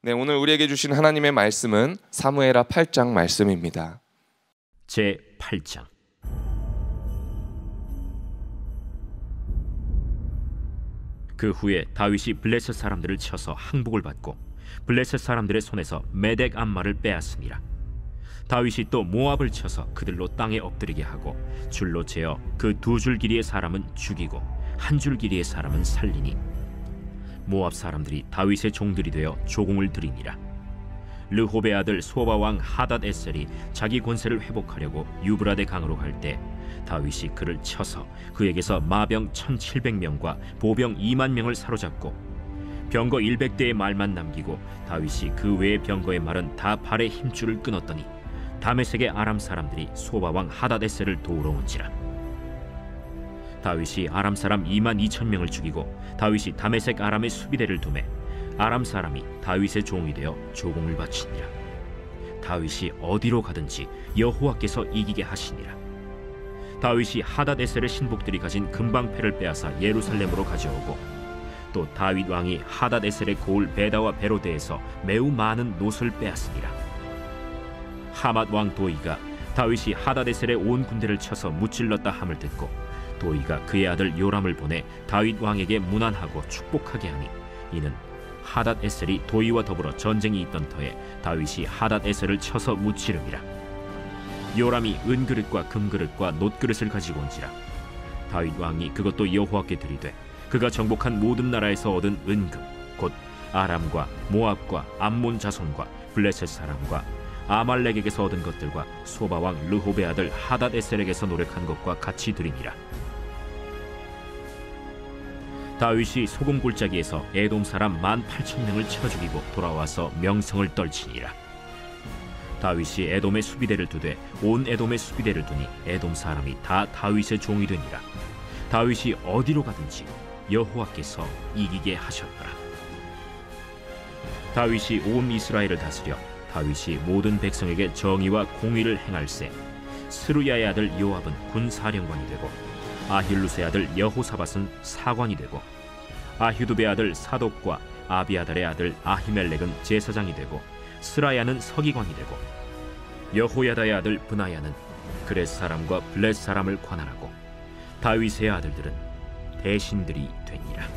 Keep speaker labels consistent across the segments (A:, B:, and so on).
A: 네, 오늘 우리에게 주신 하나님의 말씀은 사무엘하 8장 말씀입니다.
B: 제 8장. 그 후에 다윗이 블레셋 사람들을 쳐서 항복을 받고 블레셋 사람들의 손에서 메덱 암마를 빼앗으니라. 다윗이 또 모압을 쳐서 그들로 땅에 엎드리게 하고 줄로 재어 그 두 줄 길이의 사람은 죽이고 한 줄 길이의 사람은 살리니 모압 사람들이 다윗의 종들이 되어 조공을 드리니라. 르홉의 아들 소바 왕 하닷 에셀이 자기 권세를 회복하려고 유브라데 강으로 갈 때 다윗이 그를 쳐서 그에게서 마병 1700명과 보병 2만 명을 사로잡고 병거 100대의 말만 남기고 다윗이 그 외의 병거의 말은 다 발의 힘줄을 끊었더니 다메섹의 아람 사람들이 소바 왕 하닷 에셀을 도우러 온지라. 다윗이 아람 사람 2만 2천 명을 죽이고 다윗이 다메섹 아람의 수비대를 두매 아람 사람이 다윗의 종이 되어 조공을 바치니라. 다윗이 어디로 가든지 여호와께서 이기게 하시니라. 다윗이 하닷 에셀의 신복들이 가진 금방패를 빼앗아 예루살렘으로 가져오고 또 다윗 왕이 하닷 에셀의 고을 베다와 베로데에서 매우 많은 놋을 빼앗으니라. 하맛 왕 도이가 다윗이 하닷 에셀의 온 군대를 쳐서 무찔렀다 함을 듣고 도이가 그의 아들 요람을 보내 다윗 왕에게 문안하고 축복하게 하니 이는 하닷 에셀이 도이와 더불어 전쟁이 있던 터에 다윗이 하닷 에셀을 쳐서 무찌름이라. 요람이 은그릇과 금그릇과 놋그릇을 가지고 온지라. 다윗 왕이 그것도 여호와께 드리되 그가 정복한 모든 나라에서 얻은 은금 곧 아람과 모압과 암몬 자손과 블레셋 사람과 아말렉에게서 얻은 것들과 소바 왕 르홉의 아들 하닷 에셀에게서 노력한 것과 같이 드리니라. 다윗이 소금 골짜기에서 에돔 사람 18,000명을 쳐 죽이고 돌아와서 명성을 떨치니라. 다윗이 에돔의 수비대를 두되 온 에돔의 수비대를 두니 에돔 사람이 다 다윗의 종이 되니라. 다윗이 어디로 가든지 여호와께서 이기게 하셨더라. 다윗이 온 이스라엘을 다스려 다윗이 모든 백성에게 정의와 공의를 행할세 스루야의 아들 요압은 군사령관이 되고 아힐루스의 아들 여호사밧은 사관이 되고 아휴두베의 아들 사독과 아비아달의 아들 아히멜렉은 제사장이 되고 스라야는 서기관이 되고 여호야다의 아들 브나야는 그렛 사람과 블렛 사람을 관할하고 다윗의 아들들은 대신들이 되니라.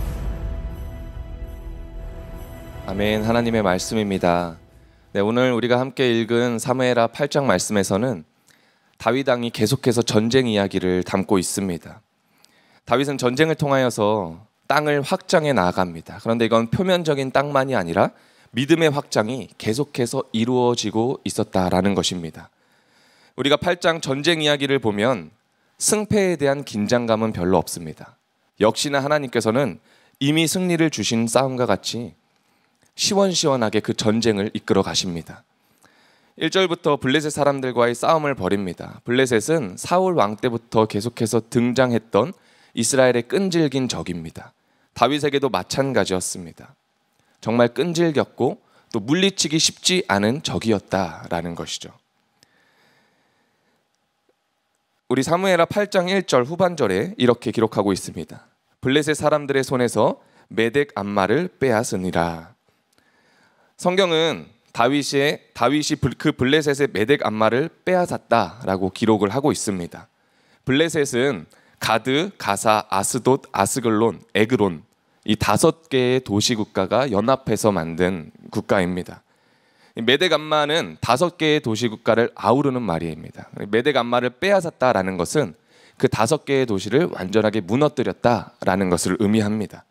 A: 아멘. 하나님의 말씀입니다. 네, 오늘 우리가 함께 읽은 사무엘하 8장 말씀에서는 다윗 왕이 계속해서 전쟁 이야기를 담고 있습니다. 다윗은 전쟁을 통하여서 땅을 확장해 나아갑니다. 그런데 이건 표면적인 땅만이 아니라 믿음의 확장이 계속해서 이루어지고 있었다라는 것입니다. 우리가 8장 전쟁 이야기를 보면 승패에 대한 긴장감은 별로 없습니다. 역시나 하나님께서는 이미 승리를 주신 싸움과 같이 시원시원하게 그 전쟁을 이끌어 가십니다. 1절부터 블레셋 사람들과의 싸움을 벌입니다. 블레셋은 사울 왕 때부터 계속해서 등장했던 이스라엘의 끈질긴 적입니다. 다윗에게도 마찬가지였습니다. 정말 끈질겼고 또 물리치기 쉽지 않은 적이었다라는 것이죠. 우리 사무엘하 8장 1절 후반절에 이렇게 기록하고 있습니다. 블레셋 사람들의 손에서 메덱 암마를 빼앗으니라. 성경은 다윗이 그 블레셋의 메덱 암마를 빼앗았다라고 기록을 하고 있습니다. 블레셋은 가드, 가사, 아스돗, 아스글론, 에그론 이 5개의 도시 국가가 연합해서 만든 국가입니다. 메덱 암마는 5개의 도시 국가를 아우르는 말입니다. 메덱 암마를 빼앗았다라는 것은 그 5개의 도시를 완전하게 무너뜨렸다라는 것을 의미합니다.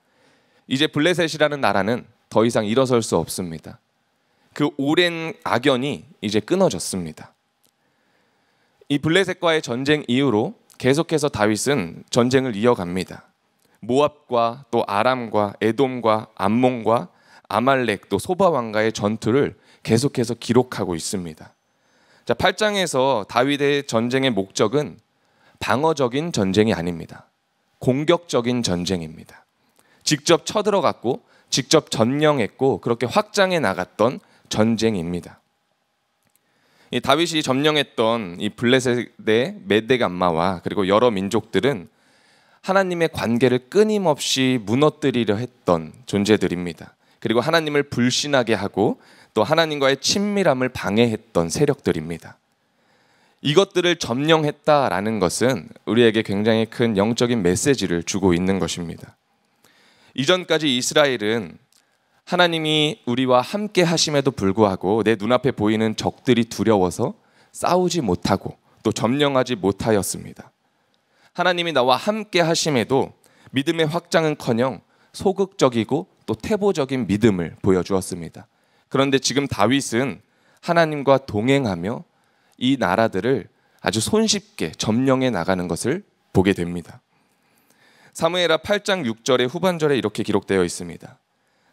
A: 이제 블레셋이라는 나라는 더 이상 일어설 수 없습니다. 그 오랜 악연이 이제 끊어졌습니다. 이 블레셋과의 전쟁 이후로 계속해서 다윗은 전쟁을 이어갑니다. 모압과 또 아람과 에돔과 암몬과 아말렉 또 소바 왕과의 전투를 계속해서 기록하고 있습니다. 자, 8장에서 다윗의 전쟁의 목적은 방어적인 전쟁이 아닙니다. 공격적인 전쟁입니다. 직접 쳐들어갔고 직접 점령했고 그렇게 확장해 나갔던 전쟁입니다. 이 다윗이 점령했던 이 블레셋의 메덱 암마와 그리고 여러 민족들은 하나님의 관계를 끊임없이 무너뜨리려 했던 존재들입니다. 그리고 하나님을 불신하게 하고 또 하나님과의 친밀함을 방해했던 세력들입니다. 이것들을 점령했다라는 것은 우리에게 굉장히 큰 영적인 메시지를 주고 있는 것입니다. 이전까지 이스라엘은 하나님이 우리와 함께 하심에도 불구하고 내 눈앞에 보이는 적들이 두려워서 싸우지 못하고 또 점령하지 못하였습니다. 하나님이 나와 함께 하심에도 믿음의 확장은커녕 소극적이고 또 태보적인 믿음을 보여주었습니다. 그런데 지금 다윗은 하나님과 동행하며 이 나라들을 아주 손쉽게 점령해 나가는 것을 보게 됩니다. 사무엘하 8장 6절의 후반절에 이렇게 기록되어 있습니다.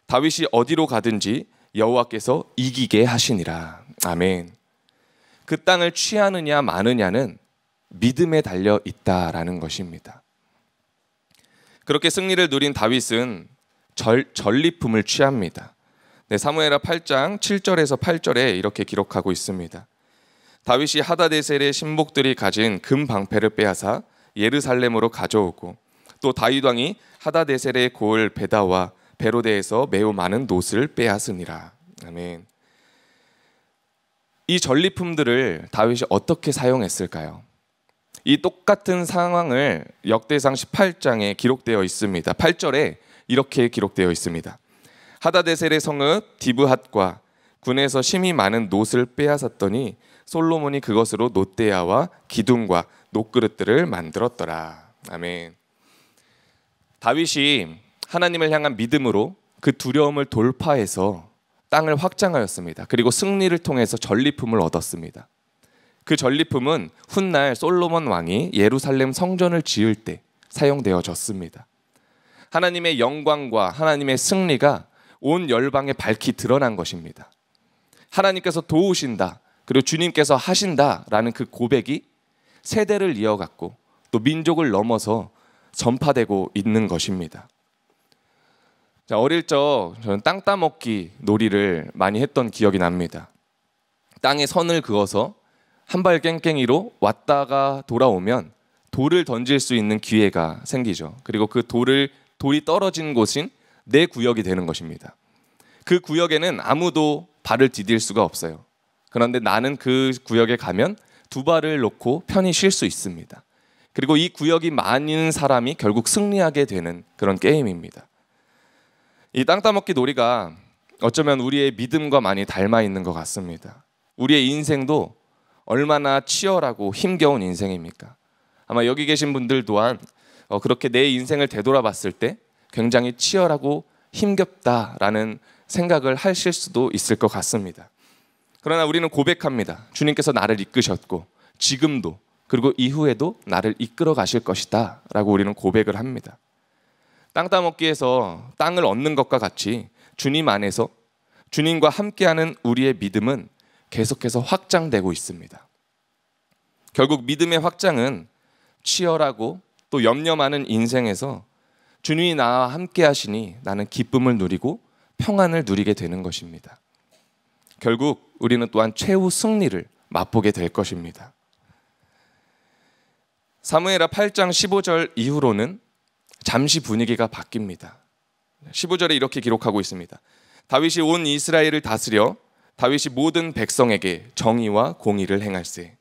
A: 다윗이 어디로 가든지 여호와께서 이기게 하시니라. 아멘. 그 땅을 취하느냐 마느냐는 믿음에 달려 있다라는 것입니다. 그렇게 승리를 누린 다윗은 전리품을 취합니다. 사무엘하 8장 7절에서 8절에 이렇게 기록하고 있습니다. 다윗이 하다데셀의 신복들이 가진 금 방패를 빼앗아 예루살렘으로 가져오고 또 다윗 왕이 하다데셀의 고을 베다와 베로데에서 매우 많은 놋을 빼앗으니라. 아멘. 이 전리품들을 다윗이 어떻게 사용했을까요? 이 똑같은 상황을 역대상 18장에 기록되어 있습니다. 8절에 이렇게 기록되어 있습니다. 하다데셀의 성읍 디브핫과 군에서 심히 많은 놋을 빼앗았더니 솔로몬이 그것으로 놋대야와 기둥과 놋그릇들을 만들었더라. 아멘. 다윗이 하나님을 향한 믿음으로 그 두려움을 돌파해서 땅을 확장하였습니다. 그리고 승리를 통해서 전리품을 얻었습니다. 그 전리품은 훗날 솔로몬 왕이 예루살렘 성전을 지을 때 사용되어졌습니다. 하나님의 영광과 하나님의 승리가 온 열방에 밝히 드러난 것입니다. 하나님께서 도우신다, 그리고 주님께서 하신다라는 그 고백이 세대를 이어갔고 또 민족을 넘어서 전파되고 있는 것입니다. 어릴 적 저는 땅 따먹기 놀이를 많이 했던 기억이 납니다. 땅에 선을 그어서 한 발 깽깽이로 왔다가 돌아오면 돌을 던질 수 있는 기회가 생기죠. 그리고 그 돌이 떨어진 곳인 내 구역이 되는 것입니다. 그 구역에는 아무도 발을 디딜 수가 없어요. 그런데 나는 그 구역에 가면 두 발을 놓고 편히 쉴 수 있습니다. 그리고 이 구역이 많은 사람이 결국 승리하게 되는 그런 게임입니다. 이 땅 따먹기 놀이가 어쩌면 우리의 믿음과 많이 닮아 있는 것 같습니다. 우리의 인생도 얼마나 치열하고 힘겨운 인생입니까? 아마 여기 계신 분들 또한 그렇게 내 인생을 되돌아봤을 때 굉장히 치열하고 힘겹다라는 생각을 하실 수도 있을 것 같습니다. 그러나 우리는 고백합니다. 주님께서 나를 이끄셨고 지금도 그리고 이후에도 나를 이끌어 가실 것이다 라고 우리는 고백을 합니다. 땅 따먹기에서 땅을 얻는 것과 같이 주님 안에서 주님과 함께하는 우리의 믿음은 계속해서 확장되고 있습니다. 결국 믿음의 확장은 치열하고 또 염려 많은 인생에서 주님이 나와 함께 하시니 나는 기쁨을 누리고 평안을 누리게 되는 것입니다. 결국 우리는 또한 최후 승리를 맛보게 될 것입니다. 사무엘하 8장 15절 이후로는 잠시 분위기가 바뀝니다. 15절에 이렇게 기록하고 있습니다. 다윗이 온 이스라엘을 다스려 다윗이 모든 백성에게 정의와 공의를 행할세.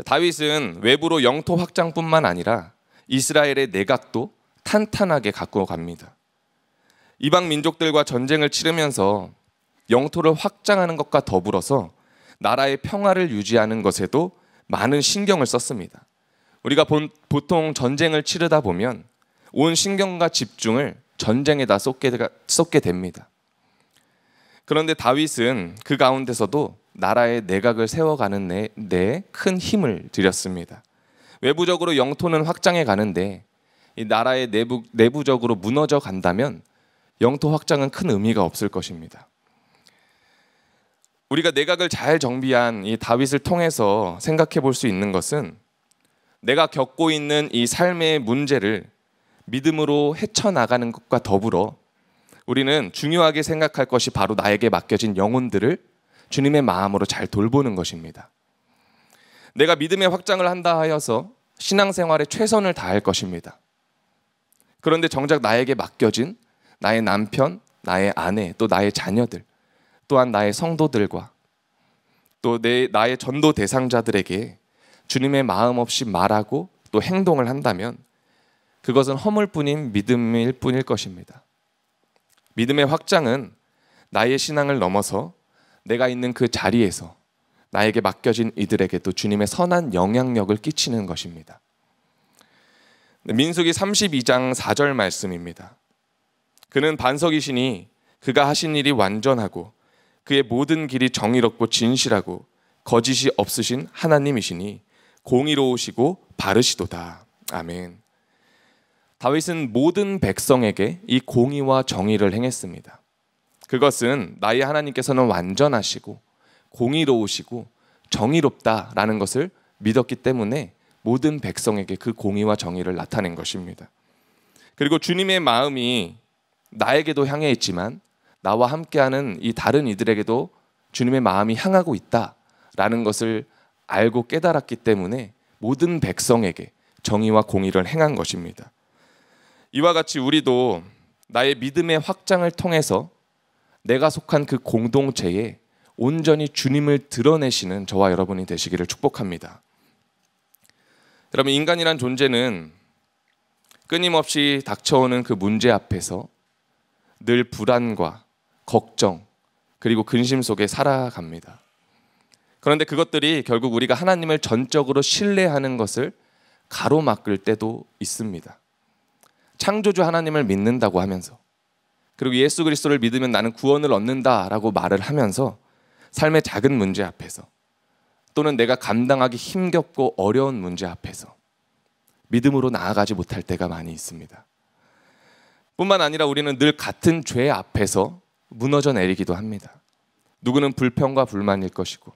A: 다윗은 외부로 영토 확장뿐만 아니라 이스라엘의 내각도 탄탄하게 가꾸어 갑니다. 이방 민족들과 전쟁을 치르면서 영토를 확장하는 것과 더불어서 나라의 평화를 유지하는 것에도 많은 신경을 썼습니다. 우리가 보통 전쟁을 치르다 보면 온 신경과 집중을 전쟁에다 쏟게 됩니다. 그런데 다윗은 그 가운데서도 나라의 내각을 세워가는 데 큰 힘을 들였습니다. 외부적으로 영토는 확장해 가는데 이 나라의 내부적으로 무너져 간다면 영토 확장은 큰 의미가 없을 것입니다. 우리가 내각을 잘 정비한 이 다윗을 통해서 생각해 볼 수 있는 것은 내가 겪고 있는 이 삶의 문제를 믿음으로 헤쳐나가는 것과 더불어 우리는 중요하게 생각할 것이 바로 나에게 맡겨진 영혼들을 주님의 마음으로 잘 돌보는 것입니다. 내가 믿음의 확장을 한다 하여서 신앙생활에 최선을 다할 것입니다. 그런데 정작 나에게 맡겨진 나의 남편, 나의 아내, 또 나의 자녀들, 또한 나의 성도들과 또 나의 전도 대상자들에게 주님의 마음 없이 말하고 또 행동을 한다면 그것은 허물뿐인 믿음일 뿐일 것입니다. 믿음의 확장은 나의 신앙을 넘어서 내가 있는 그 자리에서 나에게 맡겨진 이들에게도 주님의 선한 영향력을 끼치는 것입니다. 민수기 32장 4절 말씀입니다. 그는 반석이시니 그가 하신 일이 완전하고 그의 모든 길이 정의롭고 진실하고 거짓이 없으신 하나님이시니 공의로우시고 바르시도다. 아멘. 다윗은 모든 백성에게 이 공의와 정의를 행했습니다. 그것은 나의 하나님께서는 완전하시고 공의로우시고 정의롭다라는 것을 믿었기 때문에 모든 백성에게 그 공의와 정의를 나타낸 것입니다. 그리고 주님의 마음이 나에게도 향해 있지만 나와 함께하는 이 다른 이들에게도 주님의 마음이 향하고 있다라는 것을 알고 깨달았기 때문에 모든 백성에게 정의와 공의를 행한 것입니다. 이와 같이 우리도 나의 믿음의 확장을 통해서 내가 속한 그 공동체에 온전히 주님을 드러내시는 저와 여러분이 되시기를 축복합니다. 여러분, 인간이란 존재는 끊임없이 닥쳐오는 그 문제 앞에서 늘 불안과 걱정 그리고 근심 속에 살아갑니다. 그런데 그것들이 결국 우리가 하나님을 전적으로 신뢰하는 것을 가로막을 때도 있습니다. 창조주 하나님을 믿는다고 하면서 그리고 예수 그리스도를 믿으면 나는 구원을 얻는다라고 말을 하면서 삶의 작은 문제 앞에서 또는 내가 감당하기 힘겹고 어려운 문제 앞에서 믿음으로 나아가지 못할 때가 많이 있습니다. 뿐만 아니라 우리는 늘 같은 죄 앞에서 무너져 내리기도 합니다. 누구는 불평과 불만일 것이고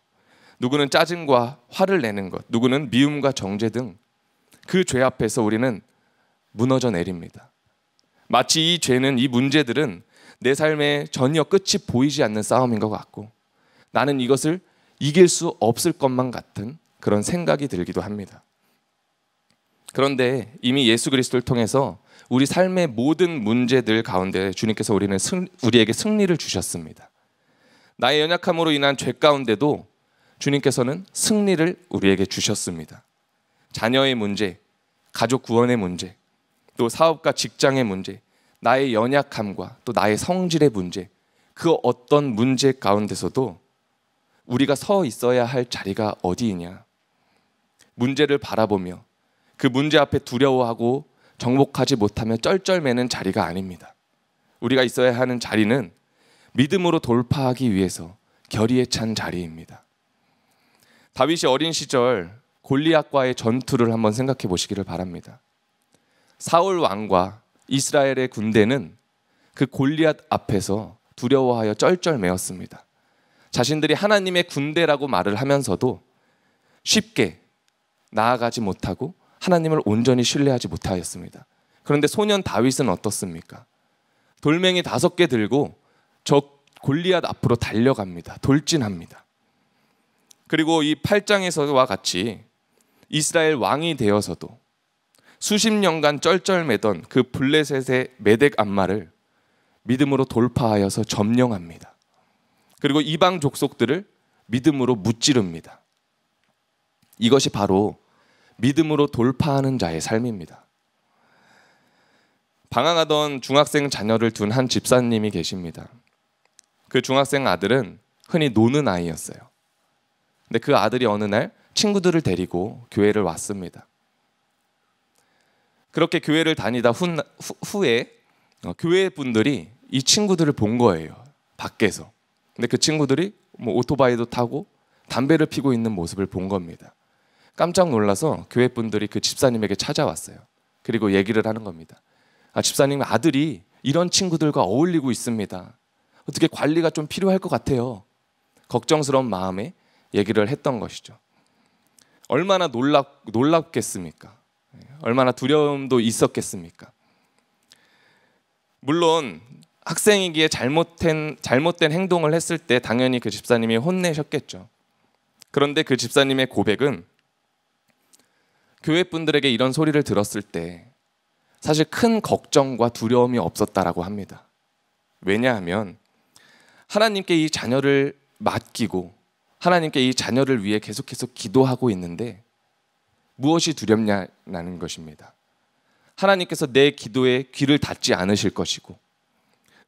A: 누구는 짜증과 화를 내는 것, 누구는 미움과 정죄 등 그 죄 앞에서 우리는 무너져 내립니다. 마치 이 죄는, 이 문제들은 내 삶에 전혀 끝이 보이지 않는 싸움인 것 같고 나는 이것을 이길 수 없을 것만 같은 그런 생각이 들기도 합니다. 그런데 이미 예수 그리스도를 통해서 우리 삶의 모든 문제들 가운데 주님께서 우리에게 승리를 주셨습니다. 나의 연약함으로 인한 죄 가운데도 주님께서는 승리를 우리에게 주셨습니다. 자녀의 문제, 가족 구원의 문제, 또 사업과 직장의 문제, 나의 연약함과 또 나의 성질의 문제, 그 어떤 문제 가운데서도 우리가 서 있어야 할 자리가 어디이냐? 문제를 바라보며 그 문제 앞에 두려워하고 정복하지 못하며 쩔쩔매는 자리가 아닙니다. 우리가 있어야 하는 자리는 믿음으로 돌파하기 위해서 결의에 찬 자리입니다. 다윗이 어린 시절 골리앗과의 전투를 한번 생각해 보시기를 바랍니다. 사울 왕과 이스라엘의 군대는 그 골리앗 앞에서 두려워하여 쩔쩔매었습니다. 자신들이 하나님의 군대라고 말을 하면서도 쉽게 나아가지 못하고 하나님을 온전히 신뢰하지 못하였습니다. 그런데 소년 다윗은 어떻습니까? 돌멩이 5개 들고 저 골리앗 앞으로 달려갑니다. 돌진합니다. 그리고 이 8장에서와 같이 이스라엘 왕이 되어서도 수십 년간 쩔쩔매던 그 블레셋의 메덱 암마를 믿음으로 돌파하여서 점령합니다. 그리고 이방 족속들을 믿음으로 무찌릅니다. 이것이 바로 믿음으로 돌파하는 자의 삶입니다. 방황하던 중학생 자녀를 둔 한 집사님이 계십니다. 그 중학생 아들은 흔히 노는 아이였어요. 근데 그 아들이 어느 날 친구들을 데리고 교회를 왔습니다. 그렇게 교회를 다니다 후에 교회 분들이 이 친구들을 본 거예요. 밖에서. 근데 그 친구들이 오토바이도 타고 담배를 피고 있는 모습을 본 겁니다. 깜짝 놀라서 교회 분들이 그 집사님에게 찾아왔어요. 그리고 얘기를 하는 겁니다. 집사님 아들이 이런 친구들과 어울리고 있습니다. 어떻게 관리가 좀 필요할 것 같아요. 걱정스러운 마음에 얘기를 했던 것이죠. 얼마나 놀랍겠습니까? 얼마나 두려움도 있었겠습니까? 물론 학생이기에 잘못된 행동을 했을 때 당연히 그 집사님이 혼내셨겠죠. 그런데 그 집사님의 고백은 교회 분들에게 이런 소리를 들었을 때 사실 큰 걱정과 두려움이 없었다라고 합니다. 왜냐하면 하나님께 이 자녀를 맡기고 하나님께 이 자녀를 위해 계속해서 기도하고 있는데 무엇이 두렵냐는 것입니다. 하나님께서 내 기도에 귀를 닫지 않으실 것이고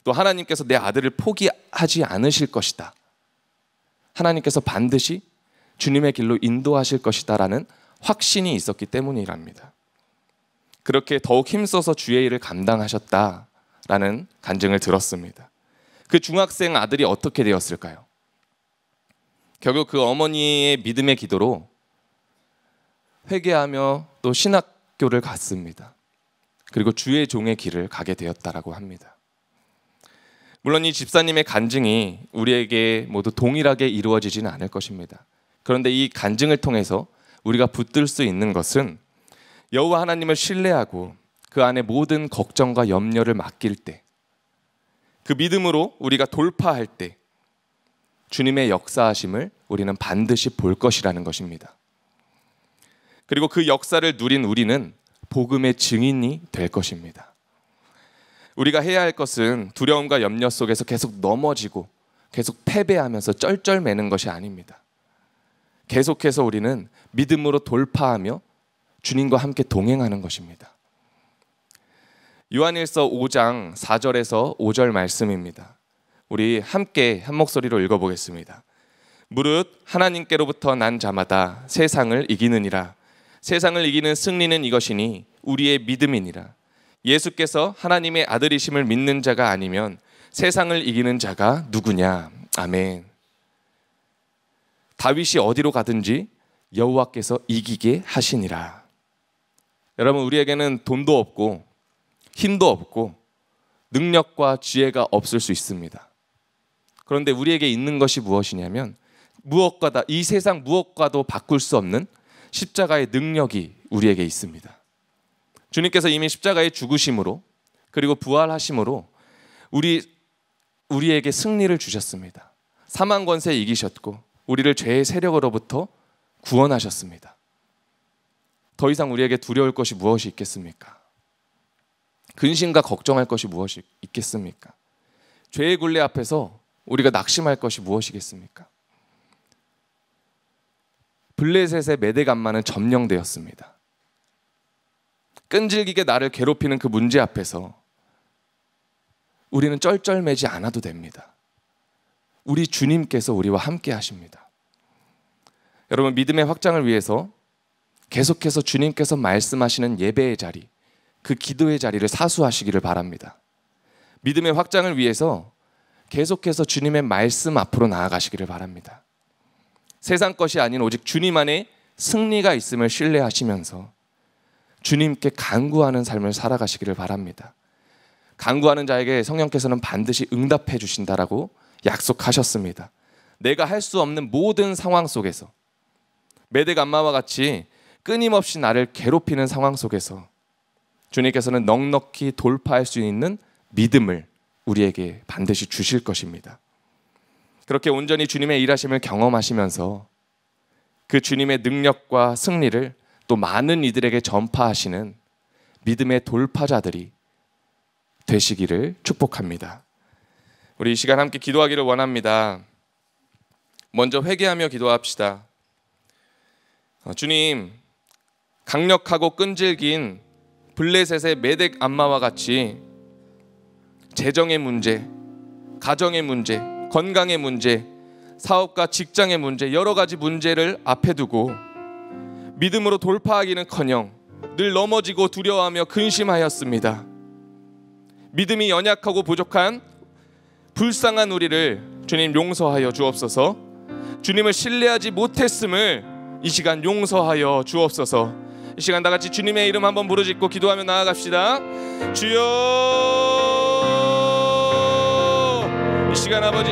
A: 또 하나님께서 내 아들을 포기하지 않으실 것이다. 하나님께서 반드시 주님의 길로 인도하실 것이다 라는 확신이 있었기 때문이랍니다. 그렇게 더욱 힘써서 주의 일을 감당하셨다라는 간증을 들었습니다. 그 중학생 아들이 어떻게 되었을까요? 결국 그 어머니의 믿음의 기도로 회개하며 또 신학교를 갔습니다. 그리고 주의 종의 길을 가게 되었다라고 합니다. 물론 이 집사님의 간증이 우리에게 모두 동일하게 이루어지지는 않을 것입니다. 그런데 이 간증을 통해서 우리가 붙들 수 있는 것은 여호와 하나님을 신뢰하고 그 안에 모든 걱정과 염려를 맡길 때, 그 믿음으로 우리가 돌파할 때 주님의 역사하심을 우리는 반드시 볼 것이라는 것입니다. 그리고 그 역사를 누린 우리는 복음의 증인이 될 것입니다. 우리가 해야 할 것은 두려움과 염려 속에서 계속 넘어지고 계속 패배하면서 쩔쩔매는 것이 아닙니다. 계속해서 우리는 믿음으로 돌파하며 주님과 함께 동행하는 것입니다. 요한일서 5장 4절에서 5절 말씀입니다. 우리 함께 한 목소리로 읽어보겠습니다. 무릇 하나님께로부터 난 자마다 세상을 이기느니라. 세상을 이기는 승리는 이것이니 우리의 믿음이니라. 예수께서 하나님의 아들이심을 믿는 자가 아니면 세상을 이기는 자가 누구냐. 아멘. 다윗이 어디로 가든지 여호와께서 이기게 하시니라. 여러분, 우리에게는 돈도 없고 힘도 없고 능력과 지혜가 없을 수 있습니다. 그런데 우리에게 있는 것이 무엇이냐면 이 세상 무엇과도 바꿀 수 없는 십자가의 능력이 우리에게 있습니다. 주님께서 이미 십자가의 죽으심으로 그리고 부활하심으로 우리에게 승리를 주셨습니다. 사망 권세 이기셨고 우리를 죄의 세력으로부터 구원하셨습니다. 더 이상 우리에게 두려울 것이 무엇이 있겠습니까? 근심과 걱정할 것이 무엇이 있겠습니까? 죄의 굴레 앞에서 우리가 낙심할 것이 무엇이겠습니까? 블레셋의 메대감마는 점령되었습니다. 끈질기게 나를 괴롭히는 그 문제 앞에서 우리는 쩔쩔매지 않아도 됩니다. 우리 주님께서 우리와 함께 하십니다. 여러분, 믿음의 확장을 위해서 계속해서 주님께서 말씀하시는 예배의 자리, 그 기도의 자리를 사수하시기를 바랍니다. 믿음의 확장을 위해서 계속해서 주님의 말씀 앞으로 나아가시기를 바랍니다. 세상 것이 아닌 오직 주님 안에 승리가 있음을 신뢰하시면서 주님께 간구하는 삶을 살아가시기를 바랍니다. 간구하는 자에게 성령께서는 반드시 응답해 주신다라고 약속하셨습니다. 내가 할 수 없는 모든 상황 속에서, 메대감마와 같이 끊임없이 나를 괴롭히는 상황 속에서 주님께서는 넉넉히 돌파할 수 있는 믿음을 우리에게 반드시 주실 것입니다. 그렇게 온전히 주님의 일하심을 경험하시면서 그 주님의 능력과 승리를 또 많은 이들에게 전파하시는 믿음의 돌파자들이 되시기를 축복합니다. 우리 이 시간 함께 기도하기를 원합니다. 먼저 회개하며 기도합시다. 주님, 강력하고 끈질긴 블레셋의 메덱 암마와 같이 재정의 문제, 가정의 문제, 건강의 문제, 사업과 직장의 문제, 여러 가지 문제를 앞에 두고 믿음으로 돌파하기는커녕 늘 넘어지고 두려워하며 근심하였습니다. 믿음이 연약하고 부족한 불쌍한 우리를 주님 용서하여 주옵소서. 주님을 신뢰하지 못했음을 이 시간 용서하여 주옵소서. 이 시간 다 같이 주님의 이름 한번 부르짖고 기도하며 나아갑시다. 주여, 이 시간 아버지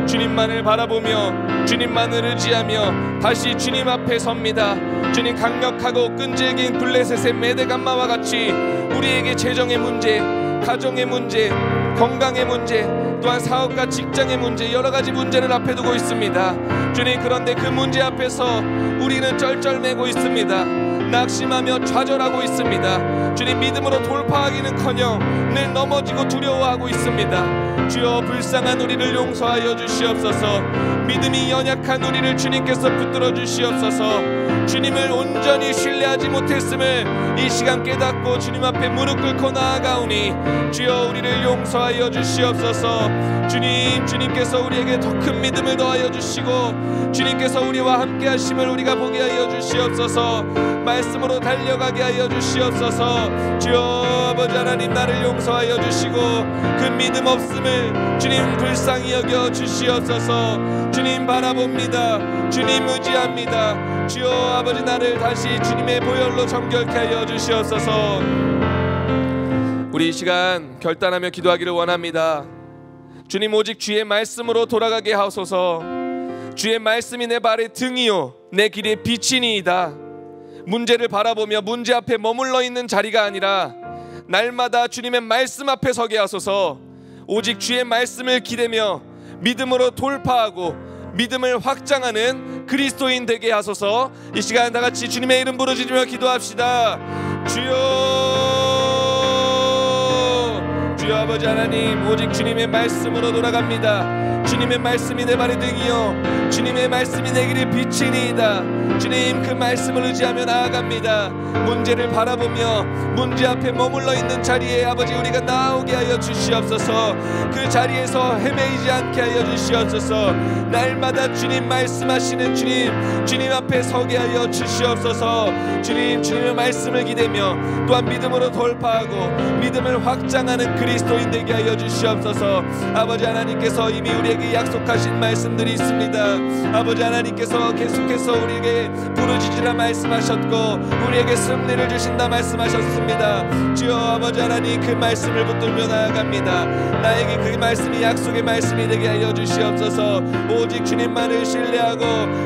A: 주님만을 바라보며 주님만을 의지하며 다시 주님 앞에 섭니다. 주님, 강력하고 끈질긴 블레셋의 메대감마와 같이 우리에게 재정의 문제, 가정의 문제, 건강의 문제, 또한 사업과 직장의 문제, 여러 가지 문제를 앞에 두고 있습니다. 주님, 그런데 그 문제 앞에서 우리는 쩔쩔매고 있습니다. 낙심하며 좌절하고 있습니다. 주님, 믿음으로 돌파하기는커녕 늘 넘어지고 두려워하고 있습니다. 주여 불쌍한 우리를 용서하여 주시옵소서. 믿음이 연약한 우리를 주님께서 붙들어 주시옵소서. 주님을 온전히 신뢰하지 못했음을 이 시간 깨닫고 주님 앞에 무릎 꿇고 나아가오니 주여 우리를 용서하여 주시옵소서. 주님께서 우리에게 더 큰 믿음을 더하여 주시고 주님께서 우리와 함께 하심을 우리가 보게 하여 주시옵소서. 말씀으로 달려가게 하여 주시옵소서. 주여 아버지 하나님, 나를 용서하여 주시고 그 믿음 없음을 주님 불쌍히 여겨 주시옵소서. 주님 바라봅니다. 주님 의지합니다. 주여 아버지, 나를 다시 주님의 보혈로 정결케 하여 주시옵소서. 우리 이 시간 결단하며 기도하기를 원합니다. 주님, 오직 주의 말씀으로 돌아가게 하소서. 주의 말씀이 내 발의 등이요 내 길의 빛이니이다. 문제를 바라보며 문제 앞에 머물러 있는 자리가 아니라 날마다 주님의 말씀 앞에 서게 하소서. 오직 주의 말씀을 기대며 믿음으로 돌파하고 믿음을 확장하는 그리스도인 되게 하소서. 이 시간 다 같이 주님의 이름 부르짖으며 기도합시다. 주여 아버지 하나님, 오직 주님의 말씀으로 돌아갑니다. 주님의 말씀이 내 발의 등이요 주님의 말씀이 내 길의 빛이니이다. 주님, 그 말씀을 의지하며 나아갑니다. 문제를 바라보며 문제 앞에 머물러 있는 자리에 아버지 우리가 나오게 하여 주시옵소서. 그 자리에서 헤매이지 않게 하여 주시옵소서. 날마다 주님 말씀하시는 주님 앞에 서게 하여 주시옵소서. 주님의 말씀을 기대며 또한 믿음으로 돌파하고 믿음을 확장하는 그리스도인 되게 하여 주시옵소서. 아버지 하나님께서 이미 우리에게 약속하신 말씀들이 있습니다. 아버지 하나님께서 계속해서 우리에게 부르짖으라 말씀하셨고 우리에게 승리를 주신다 말씀하셨습니다. 주여 아버지 하나님, 그 말씀을 붙들며 나아갑니다. 나에게 그 말씀이 약속의 말씀이 되게 하여 주시옵소서. 오직 주님만을 신뢰하고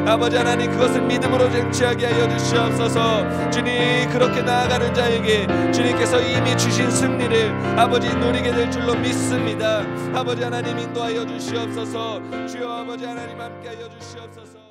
A: 아버지 하나님, 그것을 믿음으로 쟁취하게 하여 주시옵소서. 주님, 그렇게 나아가는 자에게 주님께서 이미 주신 승리를 아버지 누리게 될 줄로 믿습니다. 아버지 하나님, 인도하여 주시옵소서. 주여 아버지 하나님, 함께 하여 주시옵소서.